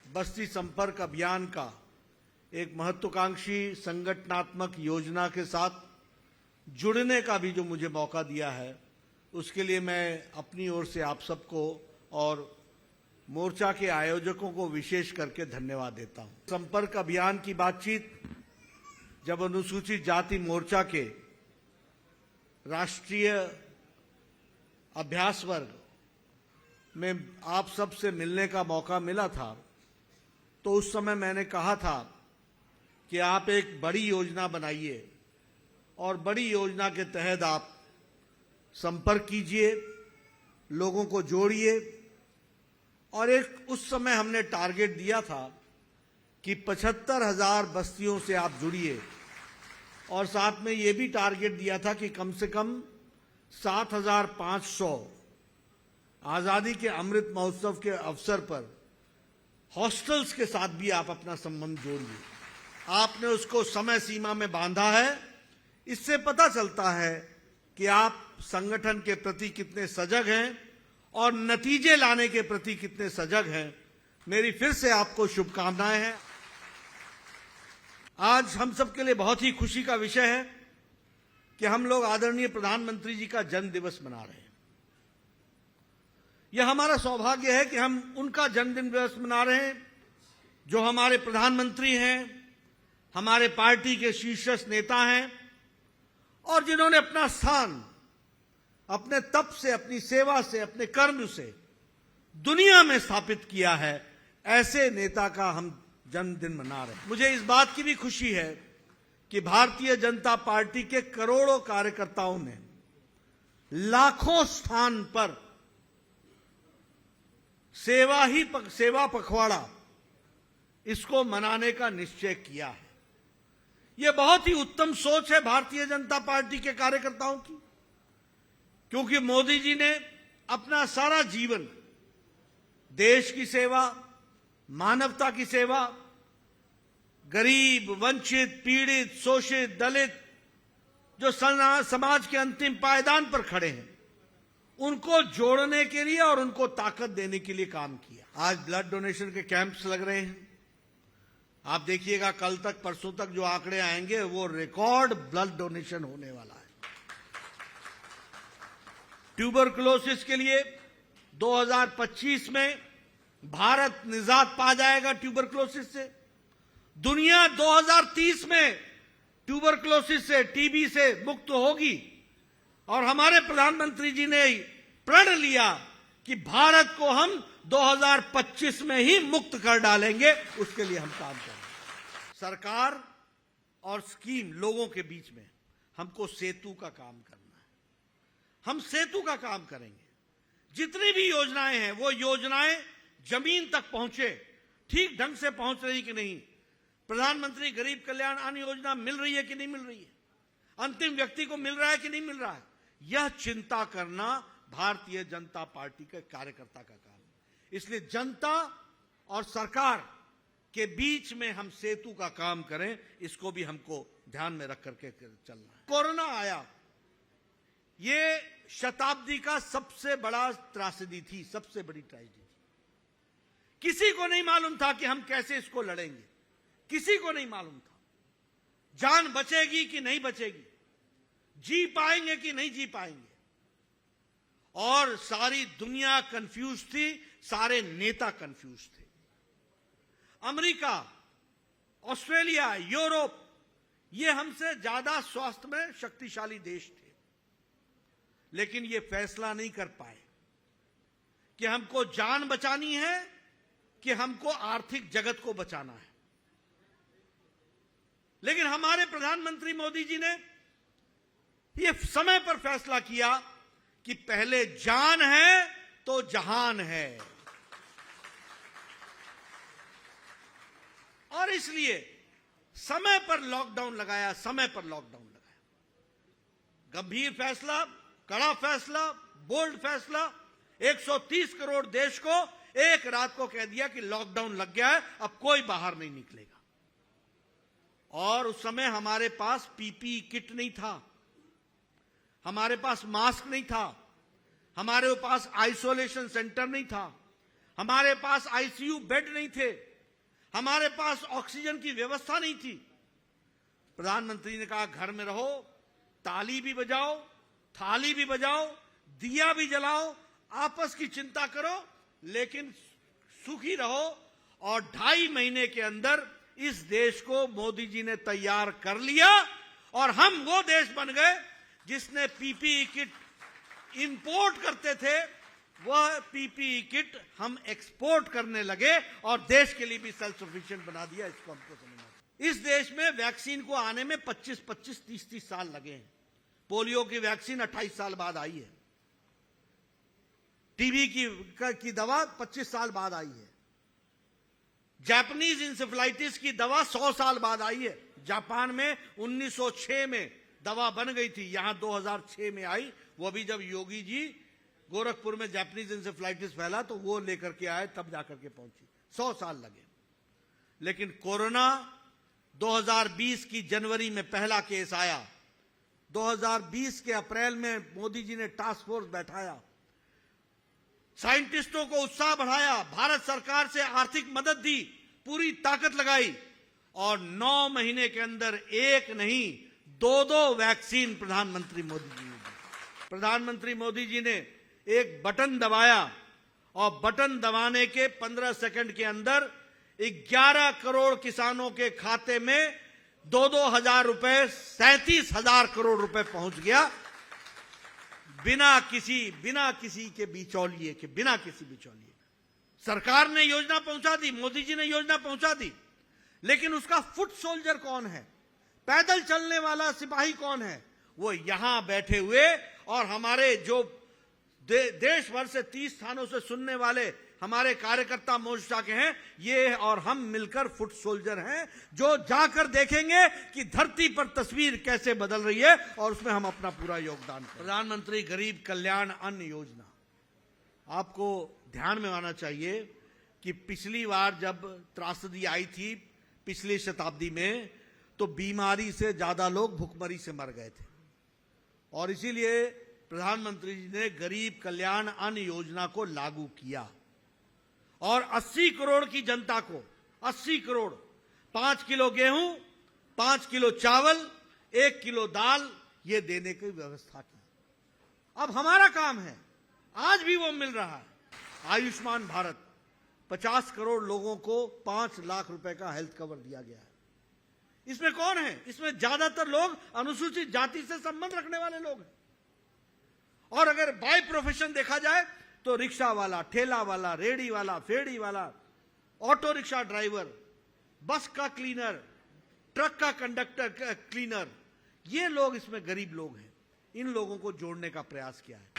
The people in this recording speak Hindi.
बस्ती संपर्क अभियान का एक महत्वाकांक्षी संगठनात्मक योजना के साथ जुड़ने का भी जो मुझे मौका दिया है, उसके लिए मैं अपनी ओर से आप सबको और मोर्चा के आयोजकों को विशेष करके धन्यवाद देता हूं। संपर्क अभियान की बातचीत जब अनुसूचित जाति मोर्चा के राष्ट्रीय अभ्यास वर्ग में आप सब से मिलने का मौका मिला था, तो उस समय मैंने कहा था कि आप एक बड़ी योजना बनाइए और बड़ी योजना के तहत आप संपर्क कीजिए, लोगों को जोड़िए। और एक उस समय हमने टारगेट दिया था कि 75,000 बस्तियों से आप जुड़िए और साथ में ये भी टारगेट दिया था कि कम से कम 7,500 आजादी के अमृत महोत्सव के अवसर पर हॉस्टल्स के साथ भी आप अपना संबंध जोड़िए। आपने उसको समय सीमा में बांधा है। इससे पता चलता है कि आप संगठन के प्रति कितने सजग हैं और नतीजे लाने के प्रति कितने सजग हैं। मेरी फिर से आपको शुभकामनाएं हैं। आज हम सबके लिए बहुत ही खुशी का विषय है कि हम लोग आदरणीय प्रधानमंत्री जी का जन्म दिवस मना रहे हैं। यह हमारा सौभाग्य है कि हम उनका जन्मदिन दिवस मना रहे हैं जो हमारे प्रधानमंत्री हैं, हमारे पार्टी के शीर्षस्थ नेता हैं और जिन्होंने अपना स्थान अपने तप से, अपनी सेवा से, अपने कर्म से दुनिया में स्थापित किया है। ऐसे नेता का हम जन्मदिन मना रहे हैं। मुझे इस बात की भी खुशी है कि भारतीय जनता पार्टी के करोड़ों कार्यकर्ताओं ने लाखों स्थान पर सेवा पखवाड़ा इसको मनाने का निश्चय किया है। यह बहुत ही उत्तम सोच है भारतीय जनता पार्टी के कार्यकर्ताओं की, क्योंकि मोदी जी ने अपना सारा जीवन देश की सेवा, मानवता की सेवा, गरीब, वंचित, पीड़ित, शोषित, दलित जो समाज के अंतिम पायदान पर खड़े हैं, उनको जोड़ने के लिए और उनको ताकत देने के लिए काम किया। आज ब्लड डोनेशन के कैंप्स लग रहे हैं। आप देखिएगा कल तक, परसों तक जो आंकड़े आएंगे वो रिकॉर्ड ब्लड डोनेशन होने वाला है। ट्यूबरकुलोसिस के लिए 2025 में भारत निजात पा जाएगा ट्यूबरकुलोसिस से। दुनिया 2030 में ट्यूबरकुलोसिस से, टीबी से मुक्त होगी। और हमारे प्रधानमंत्री जी ने प्रण लिया कि भारत को हम 2025 में ही मुक्त कर डालेंगे। उसके लिए हम काम करेंगे। सरकार और स्कीम लोगों के बीच में हमको सेतु का काम करना है। हम सेतु का काम करेंगे। जितनी भी योजनाएं हैं वो योजनाएं जमीन तक पहुंचे, ठीक ढंग से पहुंच रही कि नहीं, प्रधानमंत्री गरीब कल्याण अन्न योजना मिल रही है कि नहीं मिल रही है, अंतिम व्यक्ति को मिल रहा है कि नहीं मिल रहा है, यह चिंता करना भारतीय जनता पार्टी के कार्यकर्ता का काम है। इसलिए जनता और सरकार के बीच में हम सेतु का काम करें, इसको भी हमको ध्यान में रख करके चलना है। कोरोना आया, ये शताब्दी का सबसे बड़ा त्रासदी थी, सबसे बड़ी ट्रेजेडी थी। किसी को नहीं मालूम था कि हम कैसे इसको लड़ेंगे, किसी को नहीं मालूम था जान बचेगी कि नहीं बचेगी, जी पाएंगे कि नहीं जी पाएंगे। और सारी दुनिया कंफ्यूज थी, सारे नेता कंफ्यूज थे। अमेरिका, ऑस्ट्रेलिया, यूरोप, ये हमसे ज्यादा स्वास्थ्य में शक्तिशाली देश थे, लेकिन ये फैसला नहीं कर पाए कि हमको जान बचानी है कि हमको आर्थिक जगत को बचाना है। लेकिन हमारे प्रधानमंत्री मोदी जी ने ये समय पर फैसला किया कि पहले जान है तो जहान है। और इसलिए समय पर लॉकडाउन लगाया, समय पर लॉकडाउन लगाया। गंभीर फैसला, कड़ा फैसला, बोल्ड फैसला। 130 करोड़ देश को एक रात को कह दिया कि लॉकडाउन लग गया है, अब कोई बाहर नहीं निकलेगा। और उस समय हमारे पास पीपीई किट नहीं था, हमारे पास मास्क नहीं था, हमारे पास आइसोलेशन सेंटर नहीं था, हमारे पास आईसीयू बेड नहीं थे, हमारे पास ऑक्सीजन की व्यवस्था नहीं थी। प्रधानमंत्री ने कहा घर में रहो, ताली भी बजाओ, थाली भी बजाओ, दिया भी जलाओ, आपस की चिंता करो, लेकिन सुखी रहो। और 2.5 महीने के अंदर इस देश को मोदी जी ने तैयार कर लिया और हम वो देश बन गए जिसने पीपीई किट इंपोर्ट करते थे, वह पीपीई किट हम एक्सपोर्ट करने लगे और देश के लिए भी सेल्फ सफिशिएंट बना दिया। इसको हमको समझना चाहिए। इस देश में वैक्सीन को आने में 25, 30 साल लगे हैं। पोलियो की वैक्सीन 28 साल बाद आई है। टीबी की दवा 25 साल बाद आई है। जापानीज इंसेफ्लाइटिस की दवा 100 साल बाद आई है। जापान में 1906 में दवा बन गई थी, यहां 2006 में आई। वो भी जब योगी जी गोरखपुर में जापानीज इंसेफ्लाइटिस फैला तो वो लेकर के आए, तब जाकर के पहुंची। 100 साल लगे। लेकिन कोरोना 2020 की जनवरी में पहला केस आया। 2020 के अप्रैल में मोदी जी ने टास्क फोर्स बैठाया, साइंटिस्टों को उत्साह बढ़ाया, भारत सरकार से आर्थिक मदद दी, पूरी ताकत लगाई और 9 महीने के अंदर एक नहीं 2 वैक्सीन प्रधानमंत्री मोदी जी ने दी। प्रधानमंत्री मोदी जी ने एक बटन दबाया और बटन दबाने के 15 सेकंड के अंदर 11 करोड़ किसानों के खाते में 2-2 हजार रुपए, 37 हजार करोड़ रुपए पहुंच गया, बिना किसी के बिचौलिए के, बिना किसी बिचौलिए। सरकार ने योजना पहुंचा दी, मोदी जी ने योजना पहुंचा दी, लेकिन उसका फुट सोल्जर कौन है, पैदल चलने वाला सिपाही कौन है? वो यहां बैठे हुए और हमारे जो देश भर से 30 स्थानों से सुनने वाले हमारे कार्यकर्ता मोर्चा के हैं, ये और हम मिलकर फुट सोल्जर हैं, जो जाकर देखेंगे कि धरती पर तस्वीर कैसे बदल रही है और उसमें हम अपना पूरा योगदान करें। प्रधानमंत्री गरीब कल्याण अन्न योजना, आपको ध्यान में आना चाहिए कि पिछली बार जब त्रासदी आई थी पिछली शताब्दी में, तो बीमारी से ज्यादा लोग भुखमरी से मर गए थे और इसीलिए प्रधानमंत्री जी ने गरीब कल्याण अन्न योजना को लागू किया और 80 करोड़ की जनता को 80 करोड़ 5 किलो गेहूं, 5 किलो चावल, 1 किलो दाल ये देने की व्यवस्था की। अब हमारा काम है, आज भी वो मिल रहा है। आयुष्मान भारत, 50 करोड़ लोगों को 5 लाख रुपए का हेल्थ कवर दिया गया है। इसमें कौन है? इसमें ज्यादातर लोग अनुसूचित जाति से संबंध रखने वाले लोग हैं। और अगर बाय प्रोफेशन देखा जाए तो रिक्शा वाला, ठेला वाला, रेडी वाला, फेड़ी वाला, ऑटो रिक्शा ड्राइवर, बस का क्लीनर, ट्रक का कंडक्टर क्लीनर, ये लोग इसमें गरीब लोग हैं। इन लोगों को जोड़ने का प्रयास किया है।